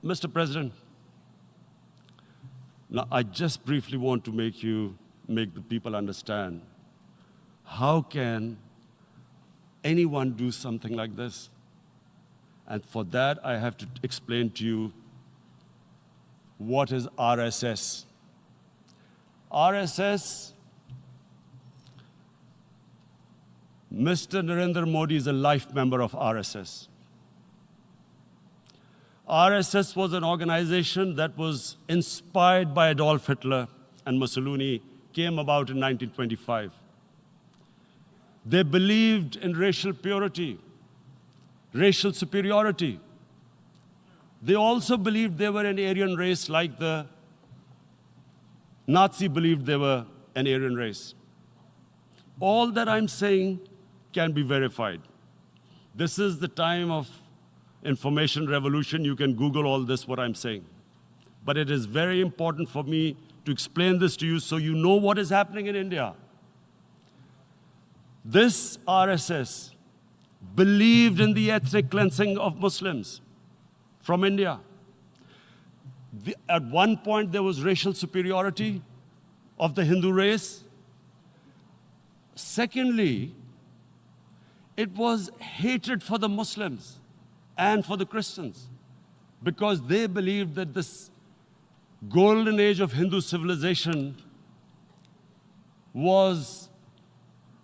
Mr. President, now I just briefly want to make the people understand how can anyone do something like this? And for that, I have to explain to you what is RSS. RSS, Mr. Narendra Modi is a life member of RSS. RSS was an organization that was inspired by Adolf Hitler and Mussolini, came about in 1925. They believed in racial purity, racial superiority. They also believed they were an Aryan race like the Nazi believed they were an Aryan race. All that I'm saying can be verified. This is the time of information revolution. You can Google all this, what I'm saying. But it is very important for me to explain this to you so you know what is happening in India. This RSS believed in the ethnic cleansing of Muslims from India. At one point, there was racial superiority of the Hindu race. Secondly, it was hatred for the Muslims and for the Christians because they believed that this golden age of Hindu civilization was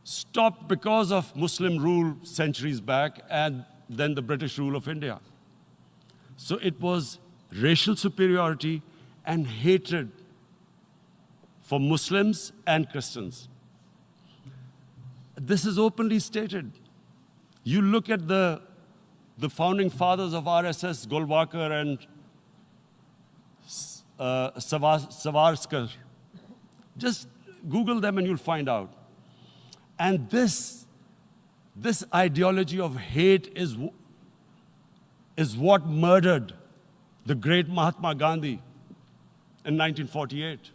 stopped because of Muslim rule centuries back and then the British rule of India. So it was racial superiority and hatred for Muslims and Christians. This is openly stated. You look at the founding fathers of RSS, Golwalkar and Savarkar. Just Google them and you'll find out. And this ideology of hate is what murdered the great Mahatma Gandhi in 1948.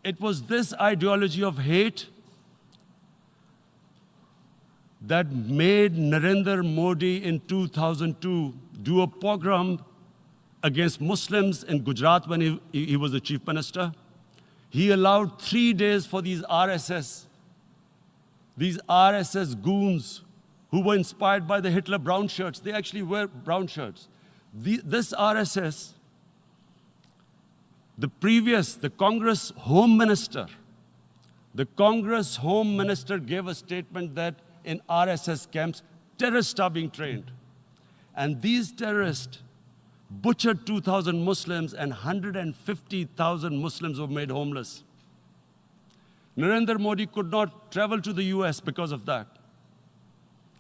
It was this ideology of hate that made Narendra Modi in 2002 do a pogrom against Muslims in Gujarat when he was the chief minister. He allowed 3 days for these RSS goons who were inspired by the Hitler brown shirts. They actually wear brown shirts. This RSS, the Congress Home Minister gave a statement that in RSS camps, terrorists are being trained. And these terrorists butchered 2,000 Muslims and 150,000 Muslims were made homeless. Narendra Modi could not travel to the US because of that.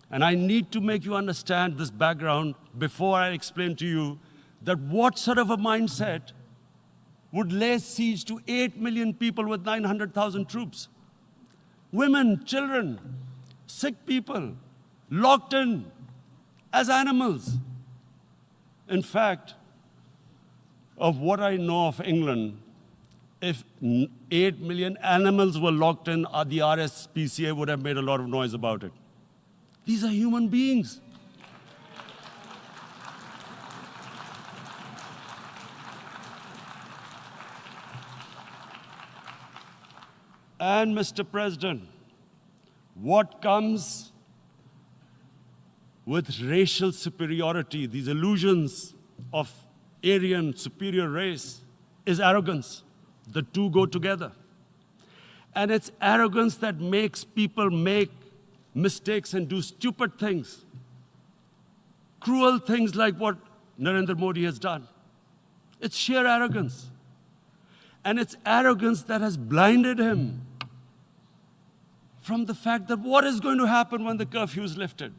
And I need to make you understand this background before I explain to you that what sort of a mindset would lay siege to 8 million people with 900,000 troops. Women, children, sick people, locked in as animals. In fact, of what I know of England, if 8 million animals were locked in, the RSPCA would have made a lot of noise about it. These are human beings. And Mr. President, what comes with racial superiority, these illusions of Aryan superior race, is arrogance. The two go together. And it's arrogance that makes people make mistakes and do stupid things. Cruel things like what Narendra Modi has done. It's sheer arrogance. And it's arrogance that has blinded him from the fact that what is going to happen when the curfew is lifted?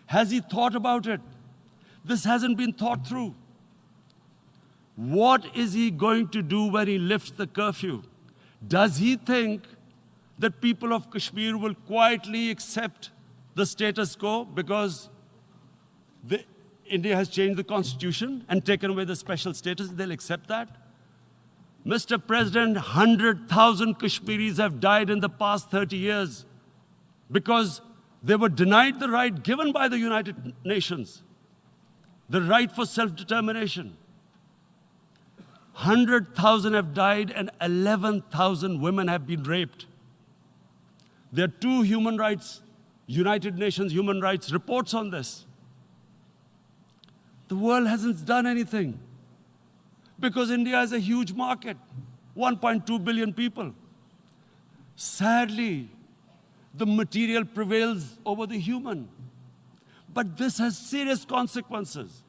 Has he thought about it? This hasn't been thought through. What is he going to do when he lifts the curfew? Does he think that people of Kashmir will quietly accept the status quo because India has changed the constitution and taken away the special status? They'll accept that? Mr. President, 100,000 Kashmiris have died in the past 30 years because they were denied the right given by the United Nations. the right for self-determination. 100,000 have died and 11,000 women have been raped. There are two human rights, United Nations human rights reports on this. The world hasn't done anything because India is a huge market, 1.2 billion people. Sadly, the material prevails over the human. But this has serious consequences.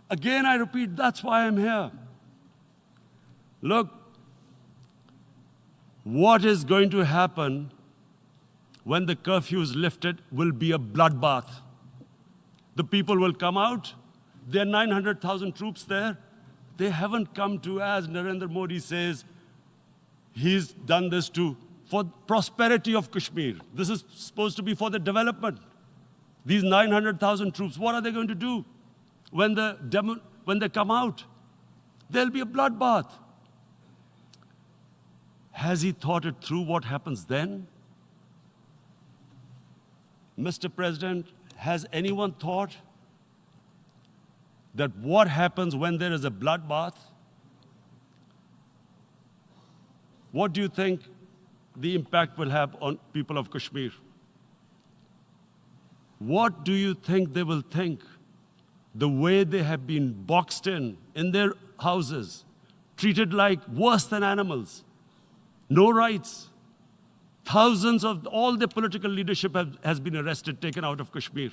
Again, I repeat, that's why I'm here. Look, what is going to happen when the curfew is lifted will be a bloodbath. The people will come out. There are 900,000 troops there. They haven't come to, as Narendra Modi says, he's done this for prosperity of Kashmir. This is supposed to be for the development. These 900,000 troops, what are they going to do when they come out? There'll be a bloodbath. Has he thought it through what happens then? Mr. President, has anyone thought that what happens when there is a bloodbath? What do you think the impact will have on people of Kashmir? What do you think they will think? The way they have been boxed in their houses, treated like worse than animals, no rights. Thousands of all the political leadership has been arrested, taken out of Kashmir.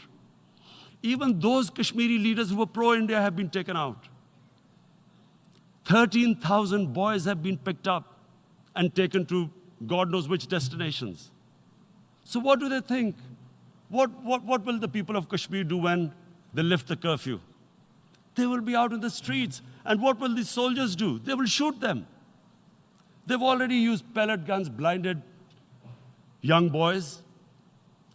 Even those Kashmiri leaders who were pro-India have been taken out. 13,000 boys have been picked up and taken to God knows which destinations. So what do they think? What will the people of Kashmir do when they lift the curfew? They will be out in the streets. And what will the soldiers do? They will shoot them. They've already used pellet guns, blinded young boys.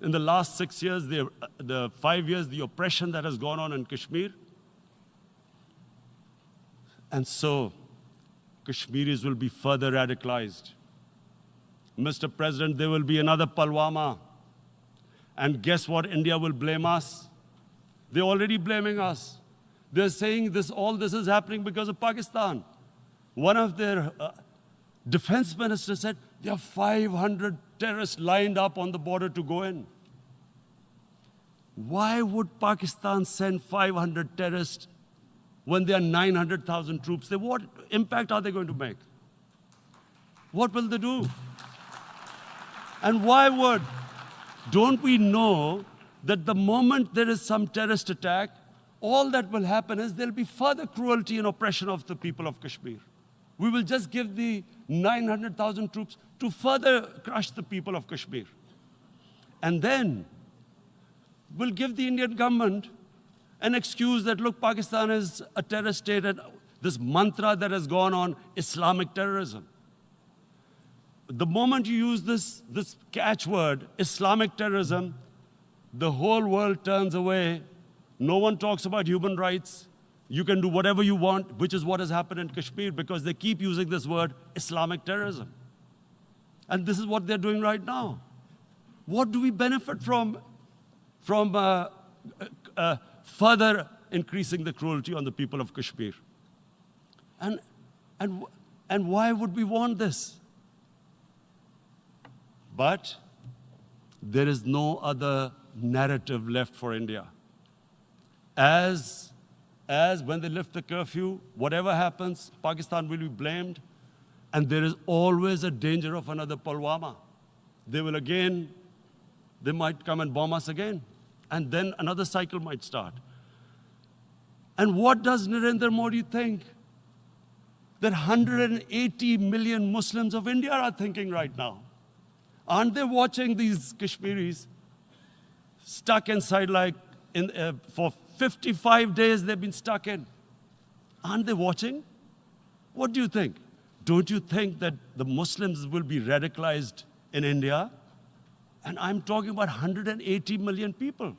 In the last 6 years, the 5 years, the oppression that has gone on in Kashmir. And so, Kashmiris will be further radicalized. Mr. President, there will be another Pulwama. And guess what? India will blame us. They're already blaming us. They're saying all this is happening because of Pakistan. One of their defense ministers said, there are 500 terrorists lined up on the border to go in. Why would Pakistan send 500 terrorists when there are 900,000 troops? What impact are they going to make? What will they do? And why would? Don't we know that the moment there is some terrorist attack, all that will happen is there'll be further cruelty and oppression of the people of Kashmir. We will just give the 900,000 troops to further crush the people of Kashmir. And then we'll give the Indian government an excuse that, look, Pakistan is a terrorist state, and this mantra that has gone on, Islamic terrorism. The moment you use this catchword, Islamic terrorism, the whole world turns away. No one talks about human rights. You can do whatever you want, which is what has happened in Kashmir, because they keep using this word, Islamic terrorism. And this is what they're doing right now. What do we benefit from further increasing the cruelty on the people of Kashmir? And why would we want this? But there is no other narrative left for India. As when they lift the curfew, whatever happens, Pakistan will be blamed, and there is always a danger of another Pulwama. They might come and bomb us again, and then another cycle might start. And what does Narendra Modi think? That 180 million Muslims of India are thinking right now. Aren't they watching these Kashmiris stuck inside for 55 days they've been stuck in? Aren't they watching? What do you think? Don't you think that the Muslims will be radicalized in India? And I'm talking about 180 million people.